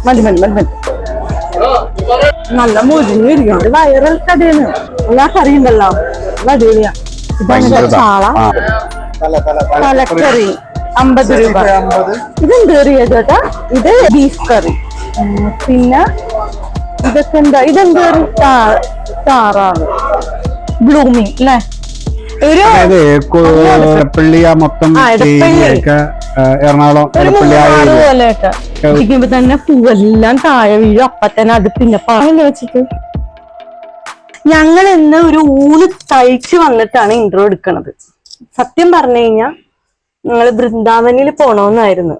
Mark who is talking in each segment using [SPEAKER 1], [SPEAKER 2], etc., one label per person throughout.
[SPEAKER 1] മതി മതി മതി മതി. നല്ല മുരിഞ്ഞിരിക്കണം. വൈറൽ കടയാണ്. എല്ലാ കറി ഉണ്ടല്ലോ നല്ല അടിപൊളിയാ. ഇതാണ് ചാള തലക്കറി 50 രൂപ. ഇതെന്ത് കറിയാ ചേട്ടാ? ഇത് ബീഫ് കറി. പിന്നെ ഇതൊക്കെ എന്താ? ഇതെന്ത് കറി? താറാവ് ബ്ലൂമിങ് അല്ലേ? ഇരിക്കുമ്പോ തന്നെ പൂവെല്ലാം താഴെ വീഴും. അപ്പൊ തന്നെ അത് പിന്നെ പാങ്ങ വെച്ചിട്ട് ഞങ്ങൾ ഇന്ന് ഒരു ഊണ് കഴിച്ചു വന്നിട്ടാണ് ഇൻട്രോ എടുക്കണത്. സത്യം പറഞ്ഞു കഴിഞ്ഞാ ഞങ്ങള് ബൃന്ദാവനിൽ പോണോന്നായിരുന്നു.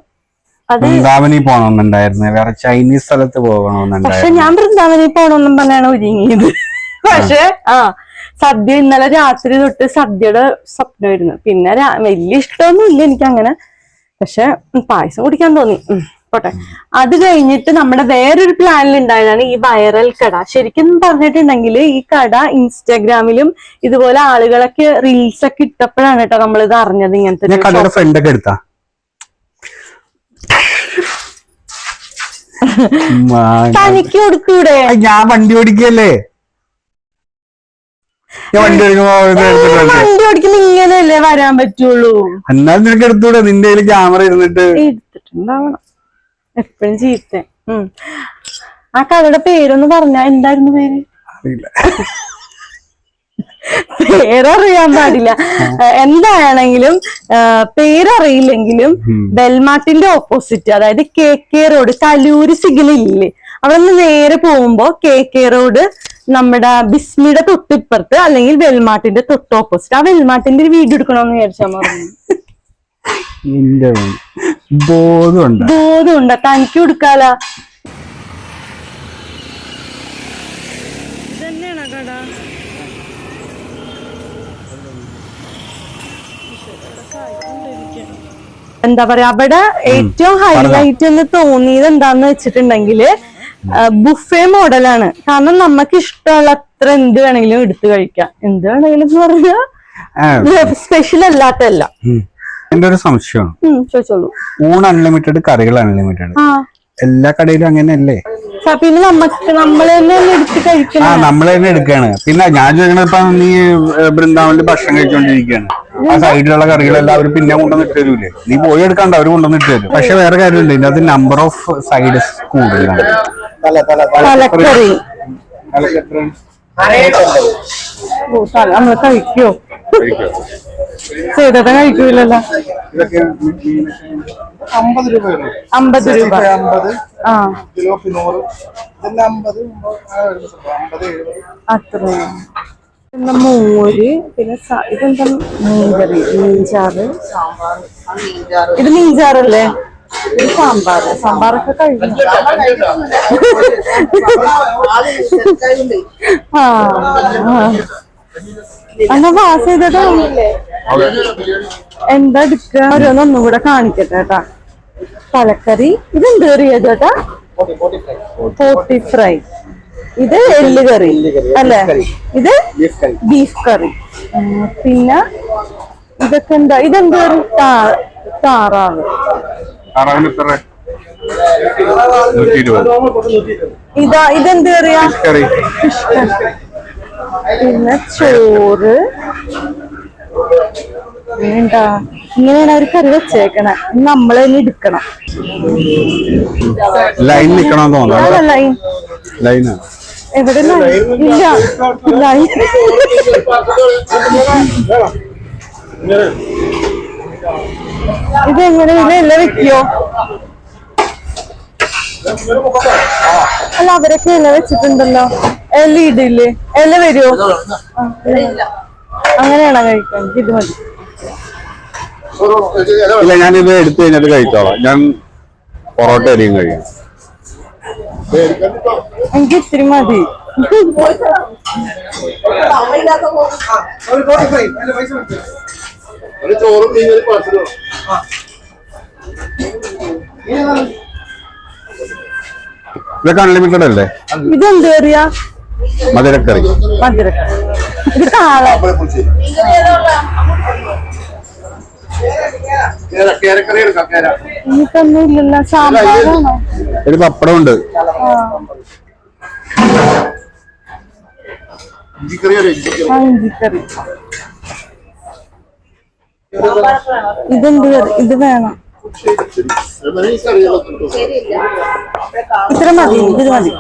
[SPEAKER 2] ബൃന്ദാവനിൽ പോണമെന്നുണ്ടായിരുന്നു, വേറെ ചൈനീസ് സ്ഥലത്ത് പോകണമെന്നുണ്ടായിരുന്നു.
[SPEAKER 1] പക്ഷെ ഞാൻ ബൃന്ദാവനിൽ പോണമെന്നും പറഞ്ഞാണ് ഒരുങ്ങിയത്. പക്ഷെ സദ്യ ഇന്നലെ രാത്രി തൊട്ട് സദ്യയുടെ സ്വപ്നമായിരുന്നു. പിന്നെ വലിയ ഇഷ്ടമൊന്നുമില്ല എനിക്ക് അങ്ങനെ, പക്ഷെ പായസം കുടിക്കാൻ തോന്നി. പോട്ടെ. അത് കഴിഞ്ഞിട്ട് നമ്മുടെ വേറൊരു പ്ലാനിൽ ഉണ്ടായതാണ് ഈ വൈറൽ കട. ശരിക്കും പറഞ്ഞിട്ടുണ്ടെങ്കിൽ ഈ കട ഇൻസ്റ്റാഗ്രാമിലും ഇതുപോലെ ആളുകളൊക്കെ റീൽസ് ഒക്കെ ഇട്ടപ്പോഴാണ് കേട്ടോ നമ്മളിത് അറിഞ്ഞത്. ഇങ്ങനത്തെ തനിക്ക് കൊടുക്കൂടെ?
[SPEAKER 2] ഞാൻ വണ്ടി ഓടിക്കല്ലേ. വണ്ടി
[SPEAKER 1] ഓടിക്കുമ്പോ ഇങ്ങനെയല്ലേ വരാൻ പറ്റുള്ളൂ.
[SPEAKER 2] എന്നാലും നിനക്ക് എടുത്തൂടെ? നിന്റെ കയ്യിൽ ക്യാമറ ഇരുന്നിട്ട്
[SPEAKER 1] എടുത്തിട്ടുണ്ടാവണം. എപ്പോഴും ചീത്ത. ആ കടയുടെ പേരൊന്ന് പറഞ്ഞാ എന്തായിരുന്നു പേര്?
[SPEAKER 2] അറിയില്ല.
[SPEAKER 1] പേരറിയാൻ പാടില്ല. എന്താണെങ്കിലും പേരറിയില്ലെങ്കിലും ബെൽമാർട്ടിന്റെ ഓപ്പോസിറ്റ്, അതായത് KK റോഡ്, കലൂര് സിഗ്നലില്ലേ, അവിടെ നിന്ന് നേരെ പോകുമ്പോ KK റോഡ് നമ്മുടെ ബിസ്മിയുടെ തൊട്ടിപ്പുറത്ത്, അല്ലെങ്കിൽ വെൽമാർട്ടിന്റെ തൊട്ട് ഓപ്പോസിറ്റ്. ആ വെൽമാർട്ടിന്റെ ഒരു വീഡിയോ എടുക്കണമെന്ന് വിചാരിച്ചാൽ പറഞ്ഞു. ബോധമുണ്ട്. തനിക്ക് കൊടുക്കാല. ഇതന്നെയാണോ കട? എന്താ പറയാ, അവിടെ ഏറ്റവും ഹൈലൈറ്റ് എന്ന് തോന്നിയത് എന്താന്ന് വെച്ചിട്ടുണ്ടെങ്കില് ബുഫേ മോഡലാണ്. കാരണം നമുക്ക് ഇഷ്ടമുള്ള അത്ര എന്ത് വേണമെങ്കിലും എടുത്തു കഴിക്കാം. എന്ത് വേണമെങ്കിലും എന്ന് പറഞ്ഞാൽ സ്പെഷ്യൽ അല്ലാത്തല്ല.
[SPEAKER 2] എന്റെ ഒരു സംശയമാണ്,
[SPEAKER 1] ചോദിച്ചോളൂ.
[SPEAKER 2] ഊണ് അൺലിമിറ്റഡ്, കറികൾ അൺലിമിറ്റഡ്, എല്ലാ കടയിലും അങ്ങനെയല്ലേ?
[SPEAKER 1] പിന്നെ നമ്മൾ തന്നെ എടുത്ത് കഴിക്കണം.
[SPEAKER 2] നമ്മൾ തന്നെ എടുക്കാണ്. പിന്നെ ഞാൻ ചോദിക്കണത്, ഇപ്പൊ നീ ബൃന്ദാവനിൽ ഭക്ഷണം കഴിച്ചോണ്ടിരിക്കുകയാണ്, ആ സൈഡിലുള്ള കറികളെല്ലാം അവർ പിന്നെ കൊണ്ടുവന്നിട്ട് തരൂലേ? നീ പോയി എടുക്കാണ്ട് അവർ കൊണ്ടുവന്നിട്ട് തരും. പക്ഷെ വേറെ കാര്യമുണ്ട്, ഇതിനകത്ത് നമ്പർ ഓഫ് സൈഡ്സ് കൂടുതലാണ്.
[SPEAKER 1] തലക്കറി നമ്മള് കഴിക്കോ? ചെയ്തത് കഴിക്കൂലല്ലോ. 50 രൂപ. അത്ര. പിന്നെ മോര്, പിന്നെ ഇതെന്താ? മീൻകറി, മീൻചാറ്. ഇത് മീൻചാറല്ലേ? ഇത് സാമ്പാറൊക്കെ കഴിക്കും. എന്നാ പാസ് ചെയ്തിട്ട് എന്താ എടുക്കുക? ഓരോന്നൊന്നും കൂടെ കാണിക്കട്ടെ കേട്ടാ. തലക്കറി. ഇതെന്ത് കറിയാ ചേട്ടാ? പോട്ടി ഫ്രൈ. ഇത് എല്ല് കറി അല്ലേ? ഇത് ബീഫ് കറി. പിന്നെ ഇതൊക്കെ എന്താ? ഇതെന്ത് കറി? താറാവ്. ഇതെന്ത് കറിയാ? Fish curry. പിന്നെ ചോറ്. വേണ്ടാ, ഇങ്ങനെയാണ് അവർ കറി വെച്ചേക്കണേ. നമ്മൾ തന്നെ എടുക്കണം.
[SPEAKER 2] ലൈൻ നിക്കണം തോന്നുന്നു. ലൈൻ
[SPEAKER 1] എവിടെ? ഇല്ല, ലൈൻ. ഇതെങ്ങനെ ഇല വെക്കോ? അല്ല, അവരൊക്കെ ഇല വെച്ചിട്ടുണ്ടല്ലോ. ഇല ഇടില്ലേ? ഇല വരുമോ? അങ്ങനെയാണോ കഴിക്കാൻ? ഇത് മതി.
[SPEAKER 2] ഇല്ല, ഞാനിത് എടുത്തു കഴിഞ്ഞിട്ട് കഴിച്ചോളാം. ഞാൻ പൊറോട്ട അരിയും കഴിയും.
[SPEAKER 1] എനിക്ക് ഇത്തിരി മതി.
[SPEAKER 2] ഇതൊക്കെ അൺലിമിറ്റഡ് അല്ലേ?
[SPEAKER 1] ഇതെന്ത് കറിയാ?
[SPEAKER 2] മധുരക്കറി.
[SPEAKER 1] ഇത് കാള. എനിക്കൊന്നും ഇല്ലല്ലോ. സാമ്പാറാണോ?
[SPEAKER 2] ഒരു പപ്പടം ഉണ്ട്.
[SPEAKER 1] ഇഞ്ചിക്കറി ഇതെന്ത് കറി? ഇത് വേണം. ഇത്ര മതി, ഇത് മതി.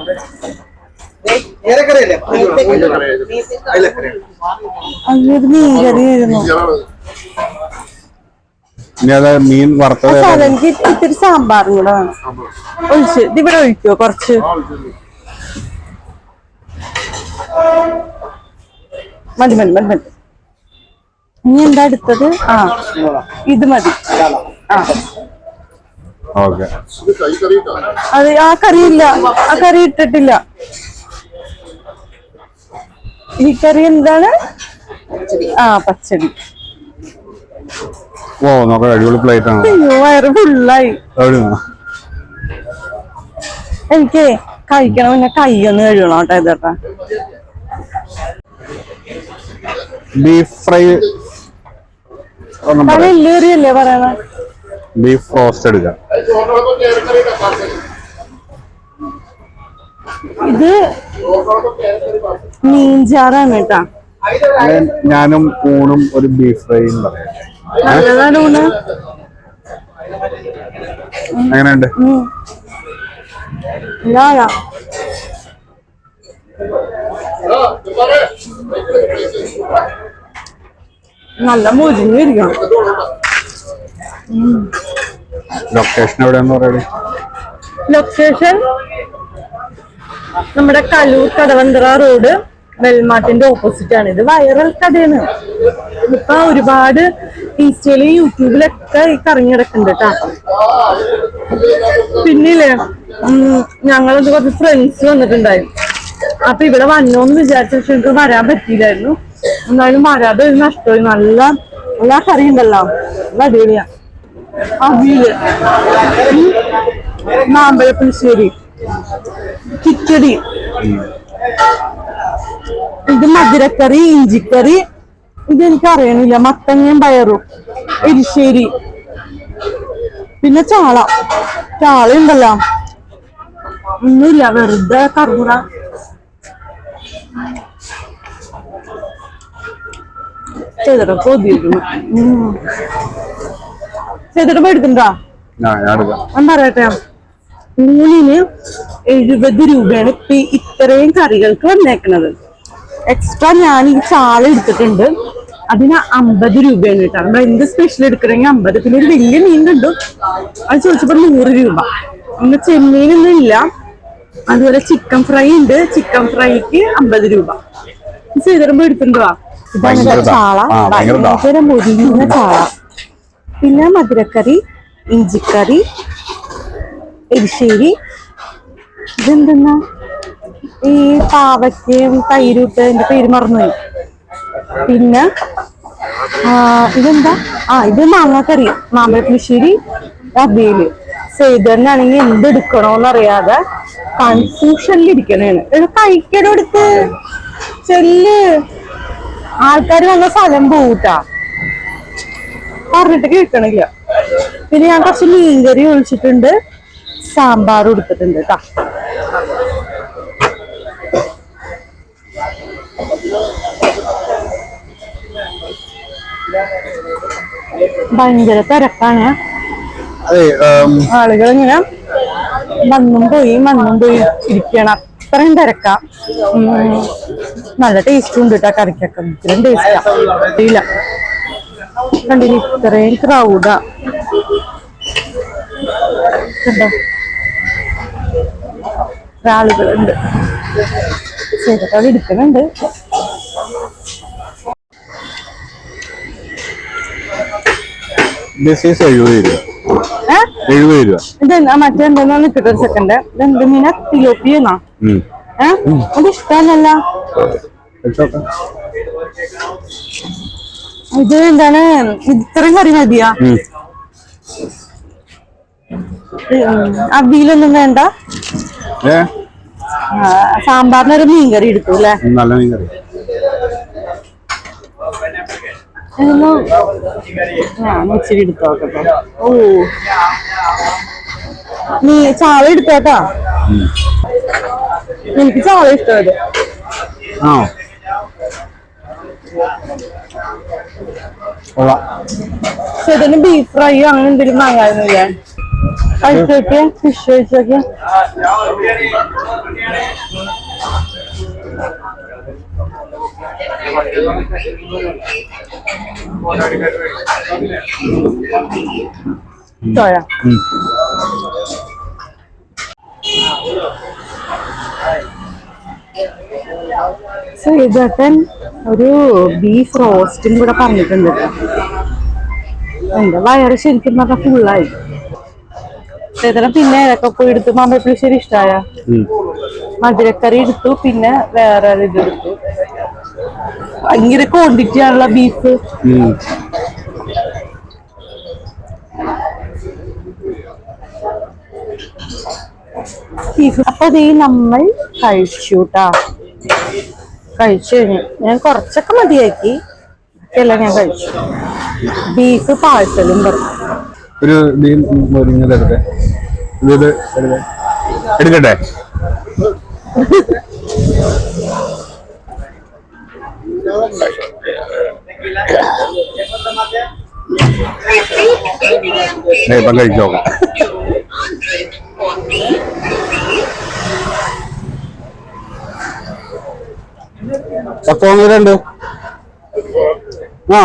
[SPEAKER 1] അയ്യൊരു മീൻകറി ആയിരുന്നു.
[SPEAKER 2] മീൻ വറുത്തത്.
[SPEAKER 1] എനിക്ക് ഇത്തിരി സാമ്പാറും കൂടെ വേണം. ഒഴിച്ച് ഇതിവിടെ ഒഴിക്കോ കുറച്ച്? മതി മതി മതി മതി. ഇനി എന്താ അടുത്തത്? ആ ഇത് മതി. ആ അത് ആ കറിയില്ല, ആ കറി ഇട്ടിട്ടില്ല. ഈ കറി എന്താണ്? ആ പച്ചടി.
[SPEAKER 2] ഓ നോക്കാം, അടിപൊളി പ്ലേറ്റ് ആണ്.
[SPEAKER 1] അയ്യോ വയറ് ഫുള്ളായി. എനിക്ക് കഴിക്കണം, പിന്നെ കൈയൊന്ന് കഴുകണം കേട്ടോ. ഇതേട്ടാ
[SPEAKER 2] ബീഫ് ഫ്രൈ
[SPEAKER 1] എല്ലേറിയല്ലേ പറയണ?
[SPEAKER 2] ബീഫ് റോസ്റ്റ് എടുക്കാം. ഇത്
[SPEAKER 1] മീൻചാറാണ് കേട്ടാ.
[SPEAKER 2] ഞാനും ഊണും ഒരു ബീഫ് ഫ്രൈയും പറയാം.
[SPEAKER 1] നല്ലതാണ് ഊണ്.
[SPEAKER 2] എങ്ങനെയുണ്ട്?
[SPEAKER 1] നല്ല മുരിഞ്ഞിരിക്കണം.
[SPEAKER 2] ലൊക്കേഷൻ എവിടെയാന്ന് പറയുന്നത്?
[SPEAKER 1] ലൊക്കേഷൻ നമ്മുടെ കലൂർ കടവന്തറ റോഡ് വെൽമാർട്ടിന്റെ ഓപ്പോസിറ്റ് ആണ്. ഇത് വൈറൽ കടയാണ്. ഇപ്പൊ ഒരുപാട് ഇൻസ്റ്റയിലും യൂട്യൂബിലൊക്കെ ഈ കറങ്ങിടക്കുന്നുണ്ട് കേട്ടാ. പിന്നില്ലേ ഞങ്ങളത് കുറച്ച് ഫ്രണ്ട്സ് വന്നിട്ടുണ്ടായിരുന്നു. അപ്പൊ ഇവിടെ വന്നോന്ന് വിചാരിച്ച, പക്ഷെ എനിക്ക് വരാൻ പറ്റിയില്ലായിരുന്നു. എന്നാലും വരാതെ ഒരു നഷ്ടമായി. നല്ല എല്ലാ കറി ഉണ്ടല്ലോ, നല്ല അടിപൊളിയാ. അവിയല്, മാമ്പഴപ്പുളിശ്ശേരി, കിച്ചടി, ഇത് മധുരക്കറി, ഇഞ്ചിക്കറി, ഇതെനിക്ക് അറിയണില്ല, മത്തങ്ങയും പയറും, എരിശ്ശേരി, പിന്നെ ചാള ഉണ്ടല്ലോ. ഒന്നുമില്ല, വെറുതെ കറുമുറ. ചെയ്തിട്ട് കൊതിയിരുന്നു. ചെയ്തിട്ട് പോയിട്ടുണ്ടോ? ഞാൻ പറയട്ടെ, ഊണിന് 70 രൂപയാണ് ഇപ്പൊ ഇത്രയും കറികൾക്ക് വന്നേക്കണത്. എക്സ്ട്രാ ഞാൻ ഈ ചാള എടുത്തിട്ടുണ്ട്, അതിന് 50 രൂപയാണ് കേട്ടോ. നമ്മൾ എന്ത് സ്പെഷ്യൽ എടുക്കണമെങ്കിൽ 50. പിന്നെ ഒരു വലിയ മീൻ കിട്ടും, അത് ചോദിച്ചപ്പോ 100 രൂപ. ഇന്ന് ചെമ്മീനൊന്നും ഇല്ല. അതുപോലെ ചിക്കൻ ഫ്രൈ ഉണ്ട്, ചിക്കൻ ഫ്രൈക്ക് 50 രൂപ. ചെയ്തിടുമ്പോ എടുത്തിട്ടുണ്ടോ? ഇതാണ് ചാള, ഭയങ്കര മുരിഞ്ഞ ചാള. പിന്നെ മധുരക്കറി, ഇഞ്ചിക്കറി, എരിശ്ശേരി, ഇതെന്തെന്നാ ഈ പാവയ്ക്കയും തൈരൂട്ട്, എന്റെ പേര് മറന്നുപോയി. പിന്നെ ഇതെന്താ? ഇത് മാങ്ങാക്കറി, മാമ്പഴപ്പുളിശ്ശേരി, അവിയല്. ചെയ്തന്നാണെങ്കിൽ എന്തെടുക്കണോന്നറിയാതെ കൺഫ്യൂഷനിലിരിക്കണേണ്. കഴിക്കലെടുത്ത് ചെല്ല്, ആൾക്കാർ വന്ന സ്ഥലം പോട്ടാ, പറഞ്ഞിട്ട് കേൾക്കണില്ല. പിന്നെ ഞാൻ കുറച്ച് മീൻകറി ഒഴിച്ചിട്ടുണ്ട്, സാമ്പാർ കൊടുത്തിട്ടുണ്ട് കേട്ടാ. ഭയങ്കര തിരക്കാണ്. ആളുകൾ ഇങ്ങനെ മണ്ണും പോയി ഇരിക്കണം, അത്രയും തിരക്കാ. നല്ല ടേസ്റ്റും ഉണ്ട് കേട്ടോ കറിക്കൊക്കെ, ഇത്രയും ടേസ്റ്റാ ഇല്ല. കണ്ടില്ല, ഇത്രയും ക്രൗഡാ കണ്ടോ, ആളുകളുണ്ട്. ചെയ്തിട്ട് എടുക്കുന്നുണ്ട്. ഇതെന്താ മറ്റെന്താ നിൽക്കട്ടെ ഒരു സെക്കൻഡ്. ഇതെന്ത് മീനാ? തിലോപ്പിയാണോ? അത് ഇഷ്ടമല്ല. ഇത് എന്താണ്? ഇത്രയും കറി മതിയാ? അവിയലൊന്നും വേണ്ട? സാമ്പാറിനൊരു മീൻകറി എടുത്തു അല്ലേ?
[SPEAKER 2] നല്ല മീൻകറി.
[SPEAKER 1] ഞാൻ ഇച്ചിരി എടുത്തു നോക്കട്ടെ. ഓ നീ ചാള എടുത്തോട്ടാ. എനിക്ക് ചാള ഇഷ്ടമായത്.
[SPEAKER 2] ആ
[SPEAKER 1] ചേട്ടന് ബീഫ് ഫ്രൈ അങ്ങനെ എന്തെങ്കിലും വാങ്ങായിരുന്നില്ലേ? കഴിച്ചോക്കെ ഫിഷ് കഴിച്ചോക്കെ. ചോയ ശ്രീധട്ടൻ ഒരു ബീഫ് റോസ്റ്റും കൂടെ പറഞ്ഞിട്ടുണ്ട്. എന്റെ വയറ് ശരിക്കും പറഞ്ഞ ഫുള്ളായി. ചേട്ടനെ പിന്നെ ഏതൊക്കെ എടുത്തു? മാമ്പഴപ്പുളിശ്ശേരി ഇഷ്ടായ? മധുരക്കറി എടുത്തു, പിന്നെ വേറെ ഇത് എടുത്തു. ഭയങ്കര ക്വാണ്ടിറ്റി ആണുള്ള ബീഫ്. അപ്പൊ ഇത് നമ്മൾ കഴിച്ചുട്ടാ. കഴിച്ചു കഴിഞ്ഞു. ഞാൻ കുറച്ചൊക്കെ മതിയാക്കി, എല്ലാം ഞാൻ കഴിച്ചു. ബീഫ് പാഴ്സലും പറഞ്ഞു.
[SPEAKER 2] എടുക്കട്ടെ? ഇപ്പം കഴിച്ചു നോക്കാം. ഉണ്ട്. ആ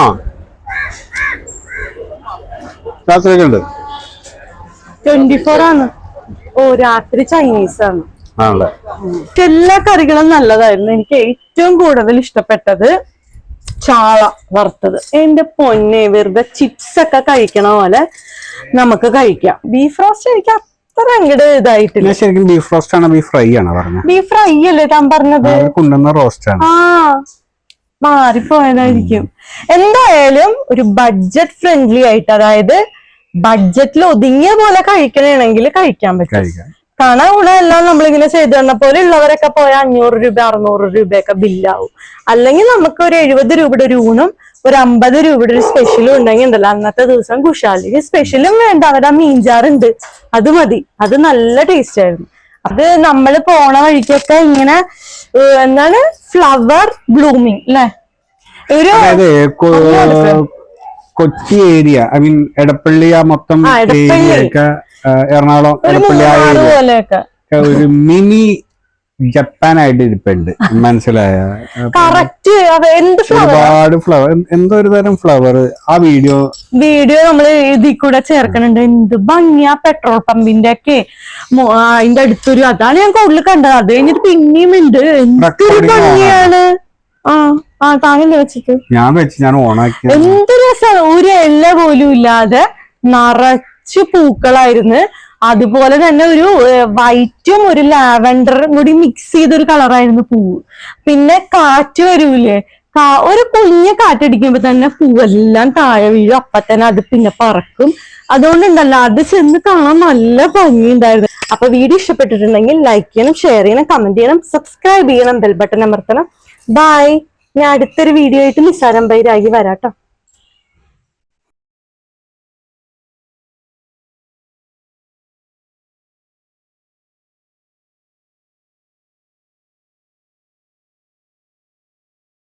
[SPEAKER 2] രാത്രിയൊക്കെ
[SPEAKER 1] 24 ആണ്. ഓ, രാത്രി ചൈനീസ് ആണ്.
[SPEAKER 2] ആണല്ലേ?
[SPEAKER 1] എല്ലാ കറികളും നല്ലതായിരുന്നു. എനിക്ക് ഏറ്റവും കൂടുതൽ ഇഷ്ടപ്പെട്ടത് ചാള വറുത്തത്. എന്റെ പൊന്നെ, വെറുതെ ചിപ്സ് ഒക്കെ കഴിക്കണ പോലെ നമുക്ക് കഴിക്കാം. ബീഫ് റോസ്റ്റ് എനിക്ക് അത്ര അങ്ങോട്ട് ഇതായിട്ടില്ല.
[SPEAKER 2] ശരിക്കും ബീഫ് റോസ്റ്റ് ആണ് ബീഫ് ഫ്രൈ ആണ് പറഞ്ഞത്?
[SPEAKER 1] ബീഫ് ഫ്രൈ അല്ലേ താൻ പറഞ്ഞത്?
[SPEAKER 2] റോസ്റ്റ് ആണ്.
[SPEAKER 1] ആ, മാറിപ്പോയതായിരിക്കും. എന്തായാലും ഒരു ബഡ്ജറ്റ് ഫ്രണ്ട്ലി ആയിട്ട്, അതായത് ബഡ്ജറ്റിൽ ഒതുങ്ങിയ പോലെ കഴിക്കണമെങ്കിൽ കഴിക്കാൻ പറ്റും. കാണാൻ ഗുണമെല്ലാം നമ്മളിങ്ങനെ ചെയ്തു തന്ന പോലെ ഉള്ളവരൊക്കെ പോയാൽ 500 രൂപ 600 രൂപയൊക്കെ ബില്ലാവും. അല്ലെങ്കിൽ നമുക്ക് ഒരു 70 രൂപയുടെ ഒരു ഊണും ഒരു 50 രൂപയുടെ ഒരു സ്പെഷ്യലും ഉണ്ടെങ്കിൽ ഉണ്ടല്ലോ, അന്നത്തെ ദിവസം കുശാലി. സ്പെഷ്യലും വേണ്ട, അവിടെ മീൻചാറുണ്ട്, അത് മതി. അത് നല്ല ടേസ്റ്റ് ആയിരുന്നു. അത് നമ്മൾ പോണ വഴിക്കൊക്കെ ഇങ്ങനെ എന്താണ് ഫ്ലവർ ബ്ലൂമിങ് അല്ലെ, ഒരു
[SPEAKER 2] Kochi area, I mean Edappally, ആ മൊത്തം എറണാകുളം എടപ്പള്ളി ആ ഏരിയ ഒരു മിനി ജപ്പാനായിട്ട് ഇരിപ്പുണ്ട്. മനസ്സിലായ? ഒരുപാട് ഫ്ലവർ, എന്തോ ഒരു തരം ഫ്ലവർ. ആ വീഡിയോ
[SPEAKER 1] നമ്മൾ ഇതിൽ കൂടെ ചേർക്കണുണ്ട്. എന്ത് ഭംഗിയാ പെട്രോൾ പമ്പിന്റെ ഒക്കെ അതിന്റെ അടുത്തൊരു, അതാണ് ഞാൻ കൂടുതൽ കണ്ടത്. അത് കഴിഞ്ഞിട്ട് പിന്നെയും ഉണ്ട്. എന്തൊരു ഭംഗിയാണ്. താങ്കൾ വെച്ചിട്ട്
[SPEAKER 2] ഞാൻ ഓണാക്കി.
[SPEAKER 1] എന്ത് രസമാണ്. ഒരു എല്ല പോലും ഇല്ലാതെ നിറച്ച് പൂക്കളായിരുന്നു. അതുപോലെ തന്നെ ഒരു വൈറ്റും ഒരു ലാവൻഡറും കൂടി മിക്സ് ചെയ്തൊരു കളറായിരുന്നു പൂവ്. പിന്നെ കാറ്റ് വരൂലേ, ഒരു കുഞ്ഞ കാറ്റടിക്കുമ്പോ തന്നെ പൂവെല്ലാം താഴെ വീഴും. അപ്പൊ തന്നെ അത് പിന്നെ പറക്കും. അതുകൊണ്ടുണ്ടല്ലോ അത് ചെന്ന് കാണാൻ നല്ല ഭംഗിയുണ്ടായിരുന്നു. അപ്പൊ വീഡിയോ ഇഷ്ടപ്പെട്ടിട്ടുണ്ടെങ്കിൽ ലൈക്ക് ചെയ്യണം, ഷെയർ ചെയ്യണം, കമന്റ് ചെയ്യണം, സബ്സ്ക്രൈബ് ചെയ്യണം, ബെൽ ബട്ടൺ അമർത്തണം. ബൈ. ഞാൻ അടുത്തൊരു വീഡിയോ ആയിട്ട് നിസ്സാരം ബൈരാഗി വരാട്ടോ.